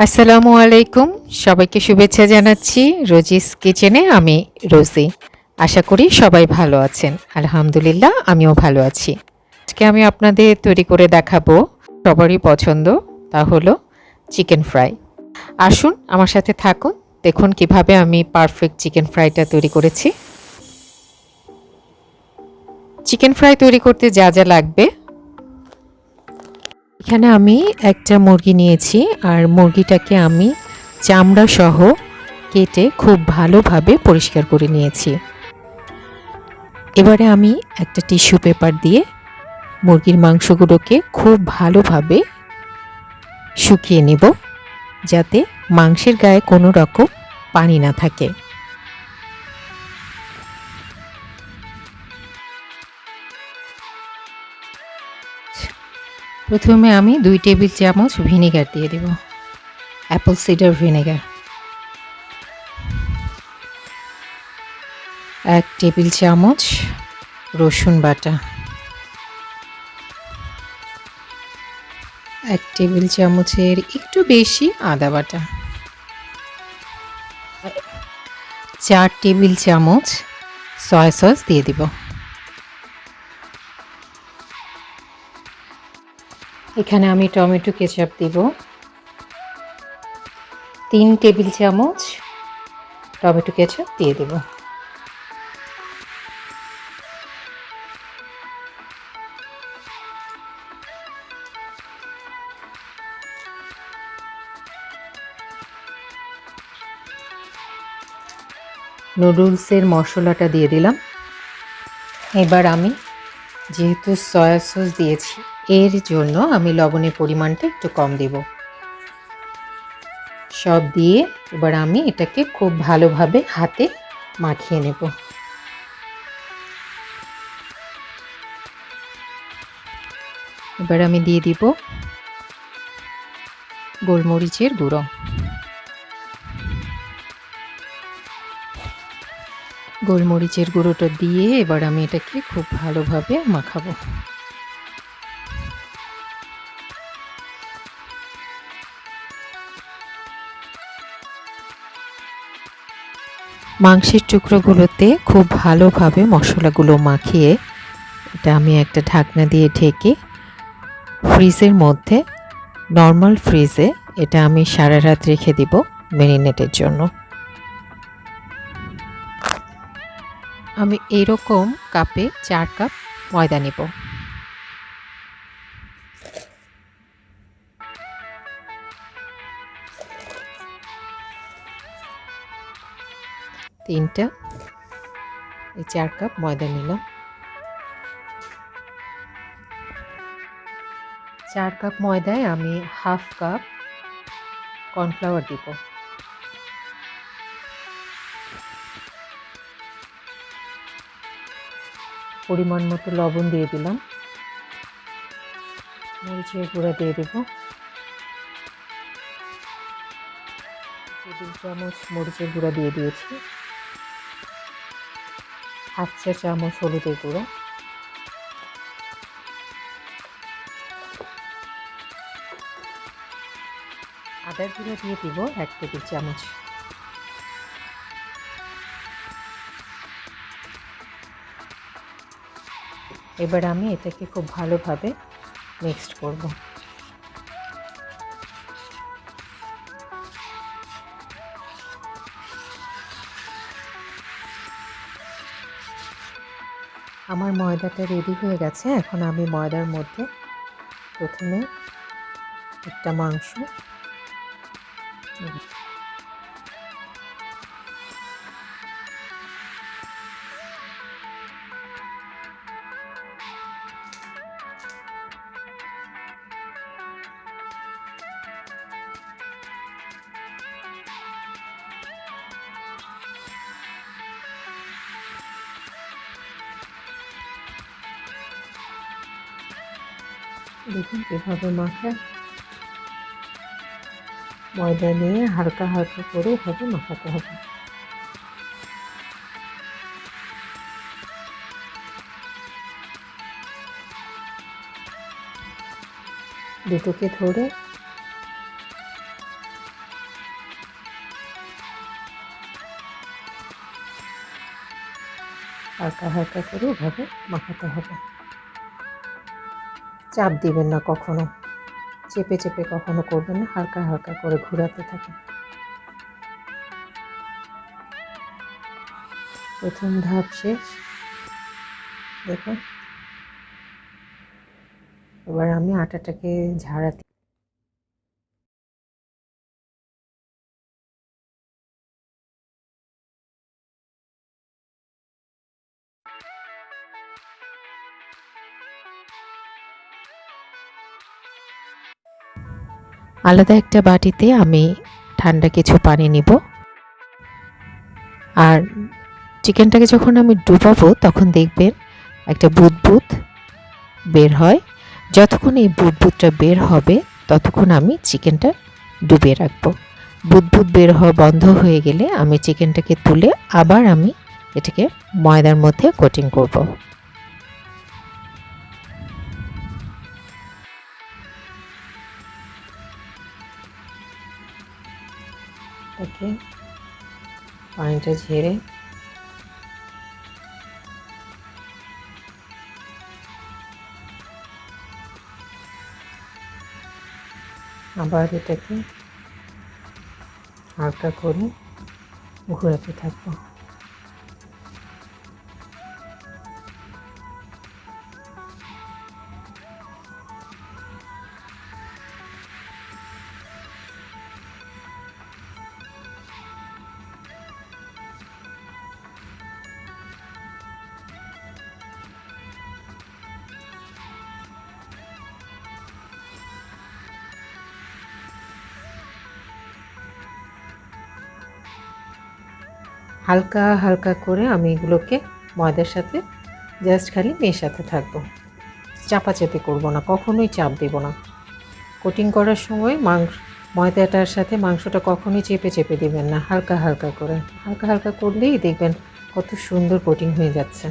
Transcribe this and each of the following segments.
আসসালামু আলাইকুম। সবাইকে শুভেচ্ছা জানাচ্ছি। রোজিস কিচেনে আমি রোজি। আশা করি সবাই ভালো আছেন। আলহামদুলিল্লাহ আমিও ভালো আছি। আজকে আমি আপনাদের তৈরি করে দেখাবো সবারই পছন্দ, তা হলো চিকেন ফ্রাই। আসুন আমার সাথে থাকুন, দেখুন কিভাবে আমি পারফেক্ট চিকেন ফ্রাইটা তৈরি করেছি। চিকেন ফ্রাই তৈরি করতে যা যা লাগবে, এখানে আমি একটা মুরগি নিয়েছি আর মুরগিটাকে আমি চামড়া সহ কেটে খুব ভালোভাবে পরিষ্কার করে নিয়েছি। এবারে আমি একটা টিস্যু পেপার দিয়ে মুরগির মাংসগুলোকে খুব ভালোভাবে শুকিয়ে নেব, যাতে মাংসের গায়ে কোনো রকম পানি না থাকে। প্রথমে আমি 2 টেবিল চামচ ভিনেগার দিয়ে দেব, অ্যাপল সিডার ভিনেগার। 1 টেবিল চামচ রসুন বাটা, 1 টেবিল চামচের একটু বেশি আদা বাটা, 4 টেবিল চামচ সয়া সস দিয়ে দিব। এখানে আমি টমেটো কেচাপ দিব, 3 টেবিল চামচ টমেটো কেচাপ দিয়ে দেব। নুডলসের মশলাটা দিয়ে দিলাম। এবার আমি যেহেতু সয়া সস দিয়েছি, এর জন্য আমি লবণের পরিমাণটা একটু কম দেব। সব দিয়ে এবার আমি এটাকে খুব ভালোভাবে হাতে মাখিয়ে নেব। এবার আমি দিয়ে দিব গোলমরিচের গুঁড়ো। গোলমরিচের গুঁড়োটা দিয়ে এবার আমি এটাকে খুব ভালোভাবে মাখাবো। মাংসের টুকরোগুলোতে খুব ভালোভাবে মশলাগুলো মাখিয়ে এটা আমি একটা ঢাকনা দিয়ে ঢেকে ফ্রিজের মধ্যে, নর্মাল ফ্রিজে এটা আমি সারা রাত রেখে দিব ম্যারিনেটের জন্য। আমি এরকম কাপে 4 কাপ ময়দা নেব। তিনটা, এই 4 কাপ ময়দা নিলাম। 4 কাপ ময়দায় আমি হাফ কাপ কর্নফ্লাওয়ার দিব। পরিমাণ মতো লবণ দিয়ে দিলাম। মরিচের গুঁড়া দিয়ে দেব, 2 চামচ মরিচের গুঁড়া দিয়ে দিয়েছি। হাফ চা চামচ হলুদের গুঁড়া, আদার গুঁড়ো দিয়ে দিব 1 টেবিল চামচ। এবার আমি এটাকে খুব ভালোভাবে মিক্সড করব। আমার ময়দাটা রেডি হয়ে গেছে। এখন আমি ময়দার মধ্যে প্রথমে একটা মাংস দেখুন কীভাবে মাখায়। ময়দা নিয়ে হালকা হালকা করে এভাবে মাখাতে হবে। দুটোকে ধরে হালকা হালকা করে এভাবে মাখাতে হবে। চাপ দিবেন না কখনো, চেপে চেপে কখনো করবেন না, হালকা হালকা করে ঘোরাতে থাকুন। প্রথম ধাপ শেষ, দেখুন। এবার আমি আটাটাকে ঝাড়াতে আলাদা একটা বাটিতে আমি ঠান্ডা কিছু পানি নিব। আর চিকেনটাকে যখন আমি ডুবাবো তখন দেখবেন একটা বুদবুদ বের হয়। যতক্ষণ এই বুদবুদটা বের হবে ততক্ষণ আমি চিকেনটা ডুবিয়ে রাখবো। বুদবুদ বের হওয়া বন্ধ হয়ে গেলে আমি চিকেনটাকে তুলে আবার আমি এটাকে ময়দার মধ্যে কোটিং করব। ওকে, পানিটা ঝেড়ে আবার এটাকে হালকা করে ঘোরাতে থাকবো। হালকা হালকা করে আমি এগুলোকে ময়দার সাথে জাস্ট খালি মেশাতে থাকবো, চাপাচাপি করব না, কখনোই চাপ দেব না। কোটিং করার সময় ময়দাটার সাথে মাংসটা কখনোই চেপে চেপে দেবেন না, হালকা হালকা করে, হালকা হালকা করলেই দেখবেন কত সুন্দর কোটিং হয়ে যাচ্ছে।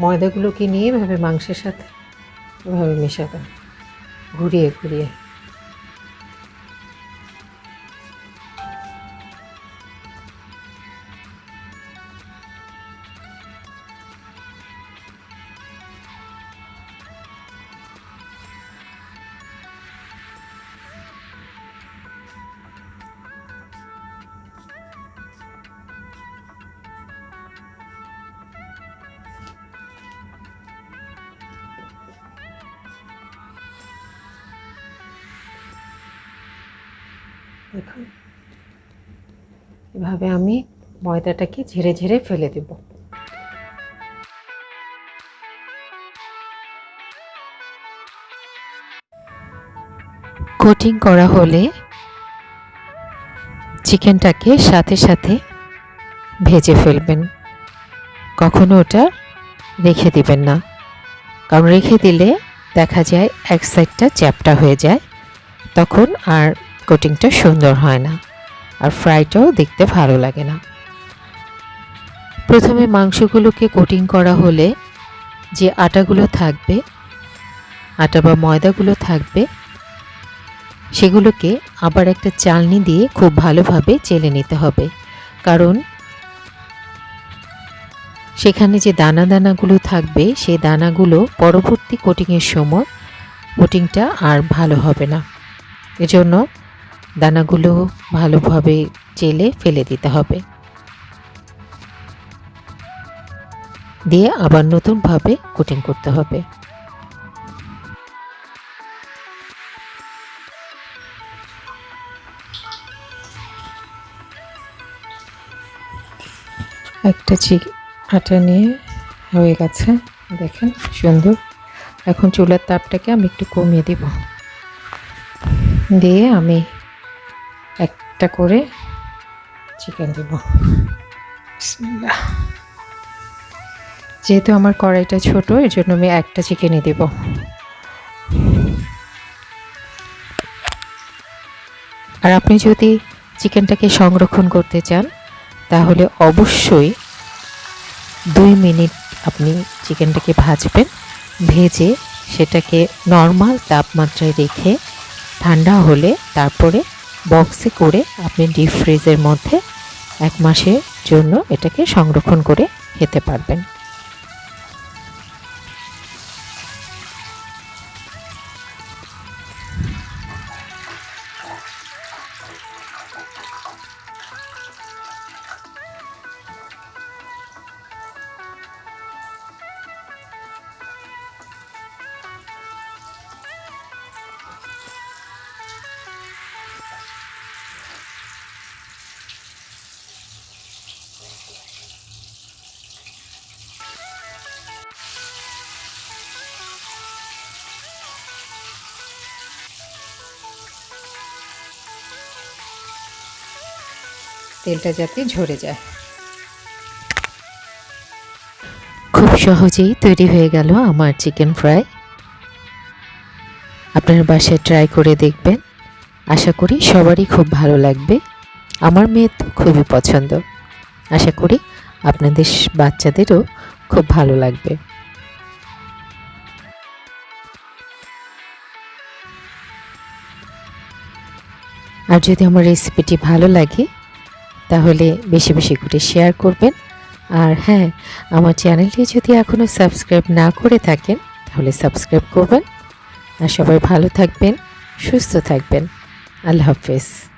ময়দাগুলোকে নিয়ে এভাবে মাংসের সাথে এভাবে মেশাবেন, ঘুরিয়ে ঘুরিয়ে। দেখুন, এভাবে আমি ময়দাটাকে ঝেড়ে ঝেড়ে ফেলে দেব। কোটিং করা হলে চিকেনটাকে সাথে সাথে ভেজে ফেলবেন, কখনো ওটা রেখে দিবেন না, কারণ রেখে দিলে দেখা যায় এক সাইডটা চ্যাপ্টা হয়ে যায়, তখন আর কোটিংটা সুন্দর হয় না, আর ফ্রাইটাও দেখতে ভালো লাগে না। প্রথমে মাংসগুলোকে কোটিং করা হলে যে আটাগুলো থাকবে, আটা বা ময়দাগুলো থাকবে, সেগুলোকে আবার একটা চালনি দিয়ে খুব ভালোভাবে চেলে নিতে হবে, কারণ সেখানে যে দানা দানাগুলো থাকবে সেই দানাগুলো পরবর্তী কোটিংয়ের সময় কোটিংটা আর ভালো হবে না। এজন্য দানাগুলো ভালোভাবে চেলে ফেলে দিতে হবে, দিয়ে আবার নতুনভাবে কোটিং করতে হবে। একটা আটা নিয়ে হয়ে গেছে, দেখেন সুন্দর। এখন চুলার তাপটাকে আমি একটু কমিয়ে দিব, দিয়ে আমি একটা করে চিকেন দেব। বিসমিল্লাহ। যেহেতু আমার কড়াইটা ছোট, এর জন্য আমি একটা চিকেনই দেব। আর আপনি যদি চিকেনটাকে সংরক্ষণ করতে চান তাহলে অবশ্যই 2 মিনিট আপনি চিকেনটাকে ভাজবেন, ভেজে সেটাকে নর্মাল তাপমাত্রায় রেখে ঠান্ডা হলে তারপরে বক্সে করে আপনি ডিপ ফ্রিজের মধ্যে 1 মাসের জন্য এটাকে সংরক্ষণ করে খেতে পারবেন। তেলটা যাতে ঝরে যায়। খুব সহজেই তৈরি হয়ে গেল আমার চিকেন ফ্রাই। আপনার বাসায় ট্রাই করে দেখবেন, আশা করি সবারই খুব ভালো লাগবে। আমার মেয়ের তো খুবই পছন্দ, আশা করি আপনাদের বাচ্চাদেরও খুব ভালো লাগবে। আর যদি আমার রেসিপিটি ভালো লাগে তাহলে বেশি বেশি করে শেয়ার করবেন। আর হ্যাঁ, আমার চ্যানেলটি যদি এখনও সাবস্ক্রাইব না করে থাকেন তাহলে সাবস্ক্রাইব করবেন। আর সবাই ভালো থাকবেন, সুস্থ থাকবেন। আল্লাহ হাফেজ।